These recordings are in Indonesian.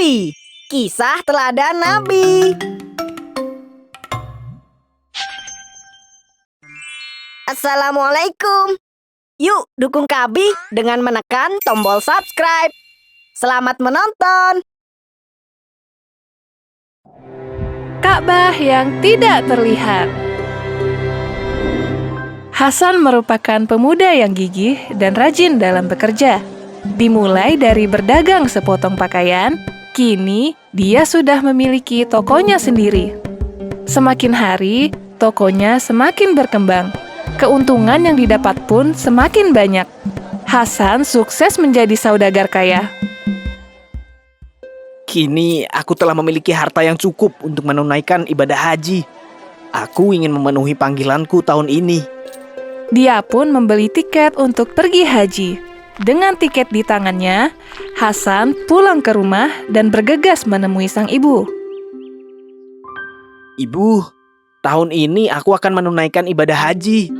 Nabi. Kisah teladan Nabi. Assalamualaikum. Yuk dukung Kabi dengan menekan tombol subscribe. Selamat menonton. Ka'bah yang tidak terlihat. Hasan merupakan pemuda yang gigih dan rajin dalam bekerja. Dimulai dari berdagang sepotong pakaian, kini dia sudah memiliki tokonya sendiri. Semakin hari, tokonya semakin berkembang. Keuntungan yang didapat pun semakin banyak. Hasan sukses menjadi saudagar kaya. Kini aku telah memiliki harta yang cukup untuk menunaikan ibadah haji. Aku ingin memenuhi panggilanku tahun ini. Dia pun membeli tiket untuk pergi haji. Dengan tiket di tangannya, Hasan pulang ke rumah dan bergegas menemui sang ibu. Ibu, tahun ini aku akan menunaikan ibadah haji.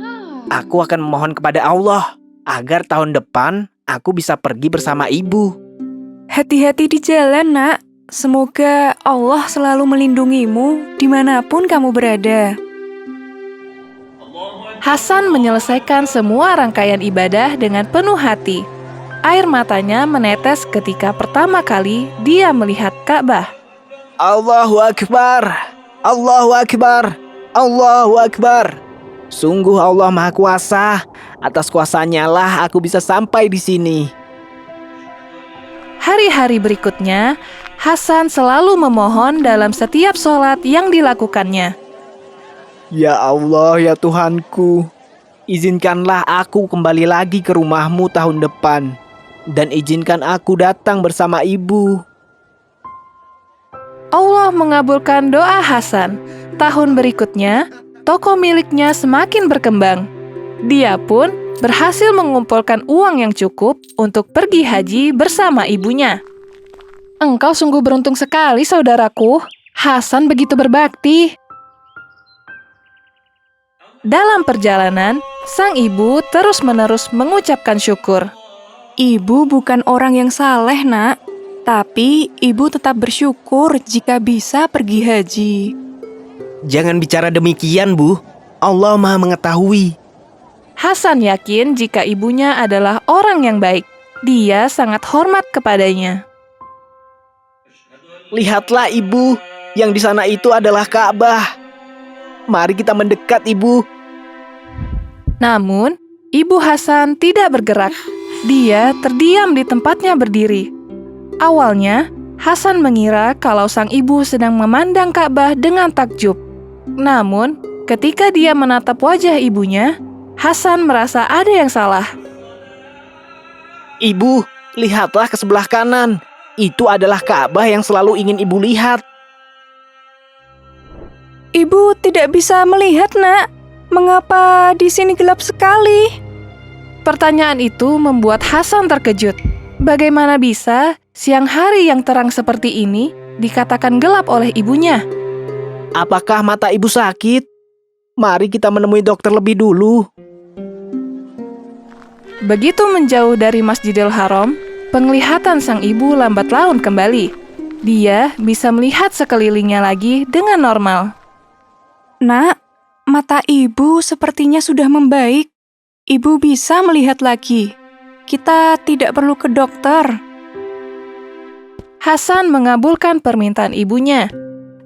Aku akan memohon kepada Allah agar tahun depan aku bisa pergi bersama ibu. Hati-hati di jalan, nak. Semoga Allah selalu melindungimu dimanapun kamu berada. Hasan menyelesaikan semua rangkaian ibadah dengan penuh hati. Air matanya menetes ketika pertama kali dia melihat Ka'bah. Allahu Akbar, Allahu Akbar, Allahu Akbar. Sungguh Allah Maha Kuasa. Atas kuasanya lah aku bisa sampai di sini. Hari-hari berikutnya, Hasan selalu memohon dalam setiap sholat yang dilakukannya. Ya Allah, ya Tuhanku, izinkanlah aku kembali lagi ke rumahmu tahun depan. Dan izinkan aku datang bersama ibu. Allah mengabulkan doa Hasan. Tahun berikutnya, toko miliknya semakin berkembang. Dia pun berhasil mengumpulkan uang yang cukup untuk pergi haji bersama ibunya. Engkau sungguh beruntung sekali, saudaraku. Hasan begitu berbakti. Dalam perjalanan, sang ibu terus-menerus mengucapkan syukur. Ibu bukan orang yang saleh, nak. Tapi ibu tetap bersyukur jika bisa pergi haji. Jangan bicara demikian, Bu. Allah Maha mengetahui. Hasan yakin jika ibunya adalah orang yang baik. Dia sangat hormat kepadanya. Lihatlah ibu, yang di sana itu adalah Ka'bah. Mari kita mendekat, ibu. Namun, ibu Hasan tidak bergerak. Dia terdiam di tempatnya berdiri. Awalnya, Hasan mengira kalau sang ibu sedang memandang Ka'bah dengan takjub. Namun, ketika dia menatap wajah ibunya, Hasan merasa ada yang salah. Ibu, lihatlah ke sebelah kanan. Itu adalah Ka'bah yang selalu ingin ibu lihat. Ibu tidak bisa melihat, nak. Mengapa di sini gelap sekali? Pertanyaan itu membuat Hasan terkejut. Bagaimana bisa siang hari yang terang seperti ini dikatakan gelap oleh ibunya? Apakah mata ibu sakit? Mari kita menemui dokter lebih dulu. Begitu menjauh dari Masjidil Haram, penglihatan sang ibu lambat laun kembali. Dia bisa melihat sekelilingnya lagi dengan normal. Nak, mata ibu sepertinya sudah membaik. Ibu bisa melihat lagi. Kita tidak perlu ke dokter. Hasan mengabulkan permintaan ibunya.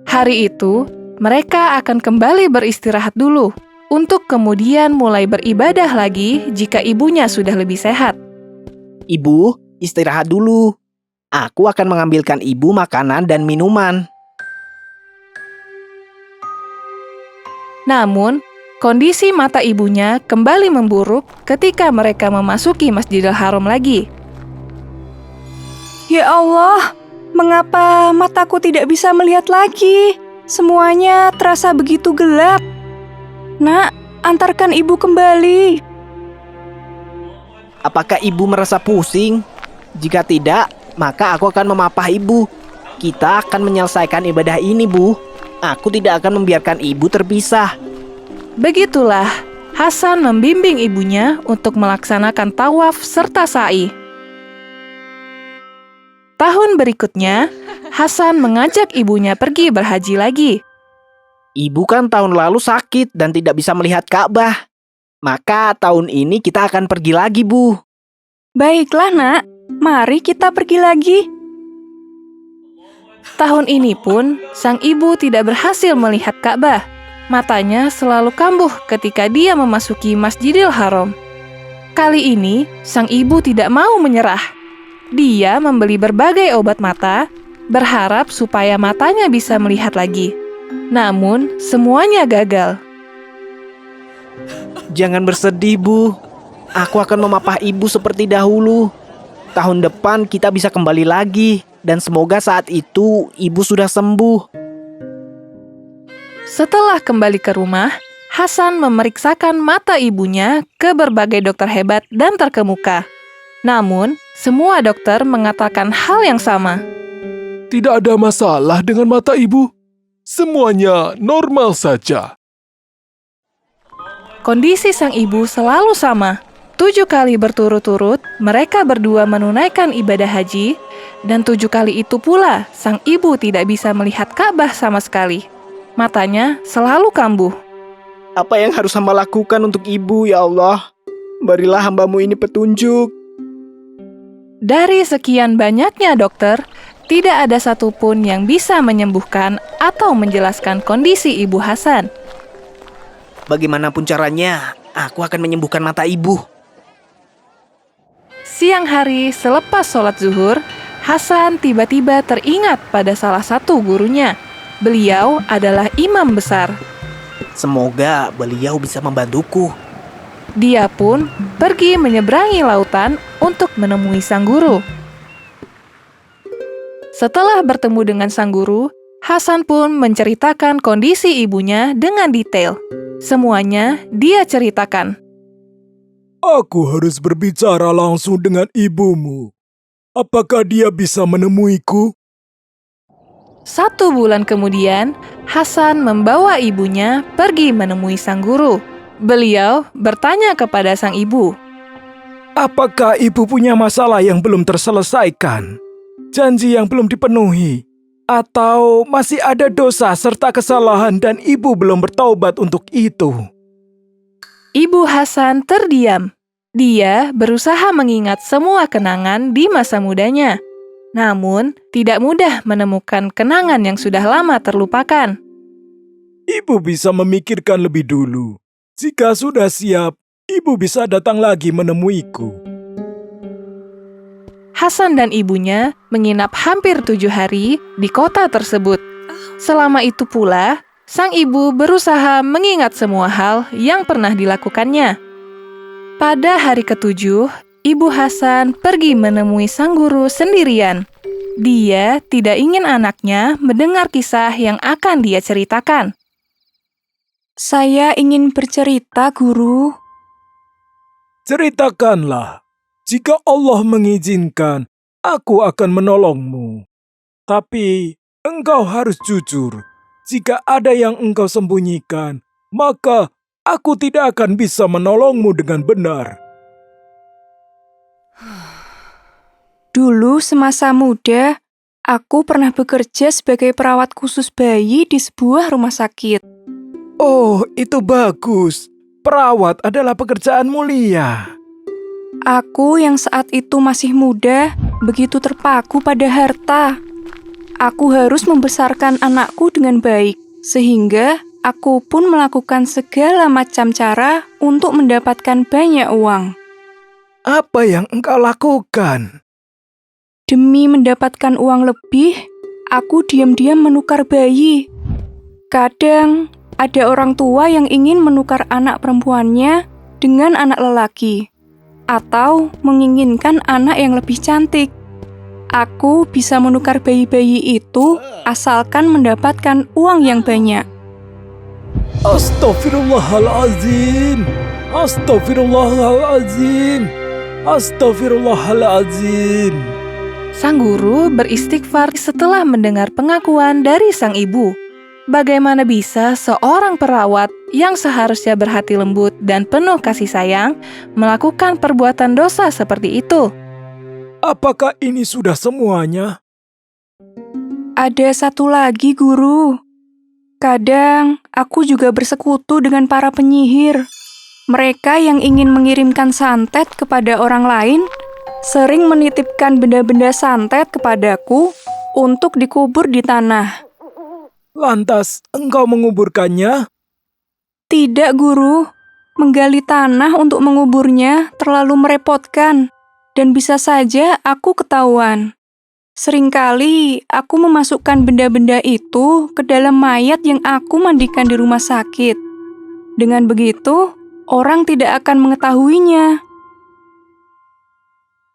Hari itu, mereka akan kembali beristirahat dulu, untuk kemudian mulai beribadah lagi jika ibunya sudah lebih sehat. Ibu, istirahat dulu. Aku akan mengambilkan ibu makanan dan minuman. Namun, kondisi mata ibunya kembali memburuk ketika mereka memasuki Masjidil Haram lagi. Ya Allah, mengapa mataku tidak bisa melihat lagi? Semuanya terasa begitu gelap. Nak, antarkan ibu kembali. Apakah ibu merasa pusing? Jika tidak, maka aku akan memapah ibu. Kita akan menyelesaikan ibadah ini, Bu. Aku tidak akan membiarkan ibu terpisah. Begitulah, Hasan membimbing ibunya untuk melaksanakan tawaf serta sa'i. Tahun berikutnya, Hasan mengajak ibunya pergi berhaji lagi. Ibu kan tahun lalu sakit dan tidak bisa melihat Ka'bah. Maka tahun ini kita akan pergi lagi, Bu. Baiklah, Nak. Mari kita pergi lagi. Tahun ini pun, sang ibu tidak berhasil melihat Ka'bah. Matanya selalu kambuh ketika dia memasuki Masjidil Haram. Kali ini, sang ibu tidak mau menyerah. Dia membeli berbagai obat mata, berharap supaya matanya bisa melihat lagi. Namun, semuanya gagal. Jangan bersedih, Bu. Aku akan memapah ibu seperti dahulu. Tahun depan kita bisa kembali lagi. Dan semoga saat itu ibu sudah sembuh. Setelah kembali ke rumah, Hasan memeriksakan mata ibunya ke berbagai dokter hebat dan terkemuka. Namun, semua dokter mengatakan hal yang sama. Tidak ada masalah dengan mata ibu. Semuanya normal saja. Kondisi sang ibu selalu sama. 7 kali berturut-turut, mereka berdua menunaikan ibadah haji, dan 7 kali itu pula sang ibu tidak bisa melihat Ka'bah sama sekali. Matanya selalu kambuh. Apa yang harus hamba lakukan untuk ibu, ya Allah? Berilah hambamu ini petunjuk. Dari sekian banyaknya dokter, tidak ada satupun yang bisa menyembuhkan atau menjelaskan kondisi ibu Hasan. Bagaimanapun caranya, aku akan menyembuhkan mata ibu. Siang hari selepas sholat zuhur, Hasan tiba-tiba teringat pada salah satu gurunya. Beliau adalah imam besar. Semoga beliau bisa membantuku. Dia pun pergi menyeberangi lautan untuk menemui sang guru. Setelah bertemu dengan sang guru, Hasan pun menceritakan kondisi ibunya dengan detail. Semuanya dia ceritakan. Aku harus berbicara langsung dengan ibumu. Apakah dia bisa menemuiku? 1 bulan kemudian, Hasan membawa ibunya pergi menemui sang guru. Beliau bertanya kepada sang ibu. Apakah ibu punya masalah yang belum terselesaikan? Janji yang belum dipenuhi? Atau masih ada dosa serta kesalahan dan ibu belum bertaubat untuk itu? Ibu Hasan terdiam. Dia berusaha mengingat semua kenangan di masa mudanya. Namun, tidak mudah menemukan kenangan yang sudah lama terlupakan. Ibu bisa memikirkan lebih dulu. Jika sudah siap, ibu bisa datang lagi menemuiku. Hasan dan ibunya menginap hampir 7 hari di kota tersebut. Selama itu pula, sang ibu berusaha mengingat semua hal yang pernah dilakukannya. Pada hari ke-7, Ibu Hasan pergi menemui sang guru sendirian. Dia tidak ingin anaknya mendengar kisah yang akan dia ceritakan. Saya ingin bercerita, Guru. Ceritakanlah. Jika Allah mengizinkan, aku akan menolongmu. Tapi engkau harus jujur. Jika ada yang engkau sembunyikan, maka aku tidak akan bisa menolongmu dengan benar. Dulu semasa muda, aku pernah bekerja sebagai perawat khusus bayi di sebuah rumah sakit. Oh, itu bagus. Perawat adalah pekerjaan mulia. Aku yang saat itu masih muda, begitu terpaku pada harta. Aku harus membesarkan anakku dengan baik, sehingga aku pun melakukan segala macam cara untuk mendapatkan banyak uang. Apa yang engkau lakukan? Demi mendapatkan uang lebih, aku diam-diam menukar bayi. Kadang, ada orang tua yang ingin menukar anak perempuannya dengan anak lelaki, atau menginginkan anak yang lebih cantik. Aku bisa menukar bayi-bayi itu asalkan mendapatkan uang yang banyak. Astaghfirullahalazim. Astaghfirullahalazim. Astaghfirullahalazim. Sang guru beristighfar setelah mendengar pengakuan dari sang ibu. Bagaimana bisa seorang perawat yang seharusnya berhati lembut dan penuh kasih sayang melakukan perbuatan dosa seperti itu? Apakah ini sudah semuanya? Ada satu lagi, Guru. Kadang aku juga bersekutu dengan para penyihir. Mereka yang ingin mengirimkan santet kepada orang lain sering menitipkan benda-benda santet kepadaku untuk dikubur di tanah. Lantas, engkau menguburkannya? Tidak, Guru. Menggali tanah untuk menguburnya terlalu merepotkan, dan bisa saja aku ketahuan. Seringkali aku memasukkan benda-benda itu ke dalam mayat yang aku mandikan di rumah sakit. Dengan begitu, orang tidak akan mengetahuinya.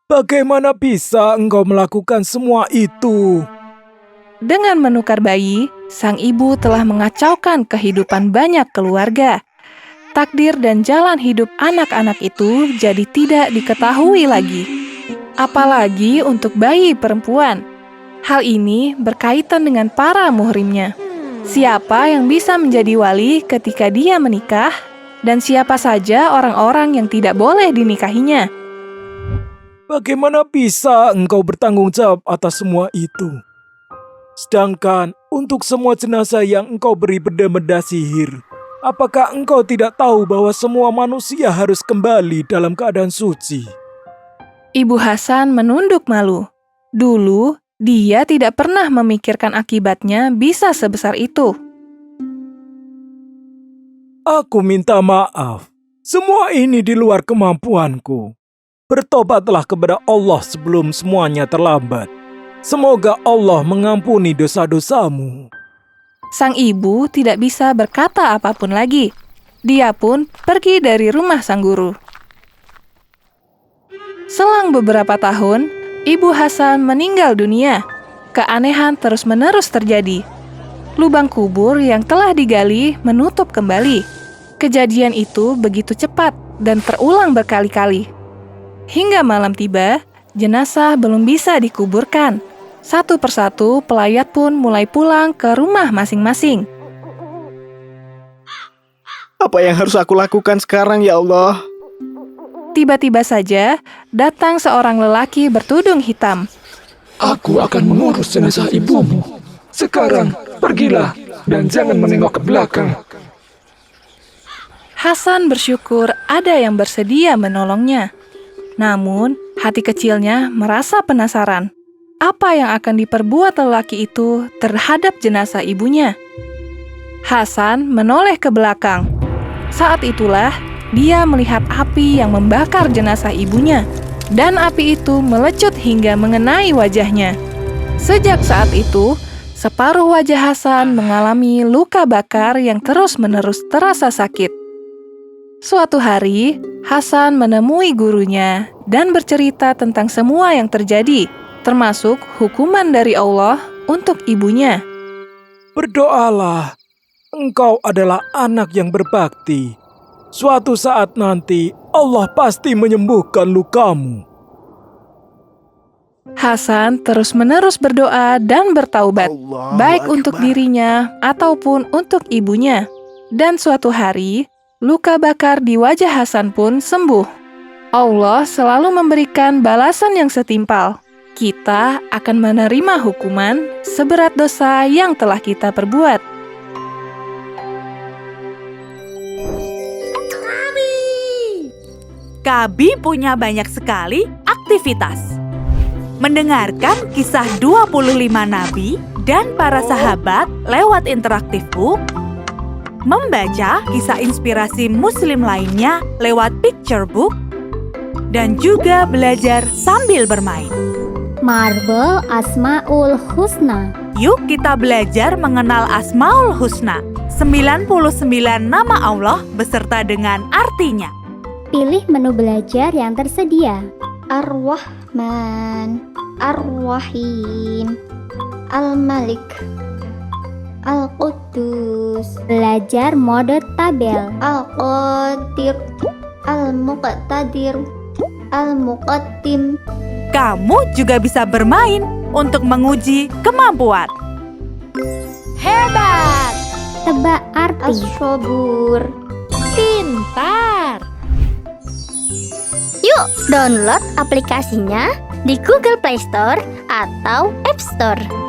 Bagaimana bisa engkau melakukan semua itu? Dengan menukar bayi, sang ibu telah mengacaukan kehidupan banyak keluarga. Takdir dan jalan hidup anak-anak itu jadi tidak diketahui lagi. Apalagi untuk bayi perempuan. Hal ini berkaitan dengan para muhrimnya. Siapa yang bisa menjadi wali ketika dia menikah, dan siapa saja orang-orang yang tidak boleh dinikahinya. Bagaimana bisa engkau bertanggung jawab atas semua itu? Sedangkan untuk semua jenazah yang engkau beri benda-benda sihir, apakah engkau tidak tahu bahwa semua manusia harus kembali dalam keadaan suci? Ibu Hasan menunduk malu. Dulu, dia tidak pernah memikirkan akibatnya bisa sebesar itu. Aku minta maaf. Semua ini di luar kemampuanku. Bertobatlah kepada Allah sebelum semuanya terlambat. Semoga Allah mengampuni dosa-dosamu. Sang ibu tidak bisa berkata apapun lagi. Dia pun pergi dari rumah sang guru. Selang beberapa tahun, Ibu Hasan meninggal dunia. Keanehan terus-menerus terjadi. Lubang kubur yang telah digali menutup kembali. Kejadian itu begitu cepat dan terulang berkali-kali. Hingga malam tiba, jenazah belum bisa dikuburkan. Satu persatu pelayat pun mulai pulang ke rumah masing-masing. Apa yang harus aku lakukan sekarang, ya Allah? Tiba-tiba saja, datang seorang lelaki bertudung hitam. Aku akan mengurus jenazah ibumu. Sekarang, pergilah dan jangan menengok ke belakang. Hasan bersyukur ada yang bersedia menolongnya. Namun, hati kecilnya merasa penasaran. Apa yang akan diperbuat lelaki itu terhadap jenazah ibunya? Hasan menoleh ke belakang. Saat itulah, dia melihat api yang membakar jenazah ibunya, dan api itu melecut hingga mengenai wajahnya. Sejak saat itu, separuh wajah Hasan mengalami luka bakar yang terus-menerus terasa sakit. Suatu hari, Hasan menemui gurunya dan bercerita tentang semua yang terjadi, termasuk hukuman dari Allah untuk ibunya. Berdoalah, engkau adalah anak yang berbakti. Suatu saat nanti, Allah pasti menyembuhkan lukamu. Hasan terus-menerus berdoa dan bertaubat, Allahu baik Akbar. untuk dirinya ataupun untuk ibunya. Dan suatu hari, luka bakar di wajah Hasan pun sembuh. Allah selalu memberikan balasan yang setimpal. Kita akan menerima hukuman seberat dosa yang telah kita perbuat. Kabi punya banyak sekali aktivitas. Mendengarkan kisah 25 nabi dan para sahabat lewat interaktif book, membaca kisah inspirasi muslim lainnya lewat picture book, dan juga belajar sambil bermain. Marble Asmaul Husna. Yuk kita belajar mengenal Asmaul Husna, 99 nama Allah beserta dengan artinya. Pilih menu belajar yang tersedia. Ar-Rahman, Ar-Rahim, Al-Malik, Al-Quddus. Belajar mode tabel. Al-Qadir, Al-Muqtadir, Al-Muqaddim. Kamu juga bisa bermain untuk menguji kemampuan. Hebat! Tebak arti. As-Sabur. Pintar! Yuk download aplikasinya di Google Play Store atau App Store.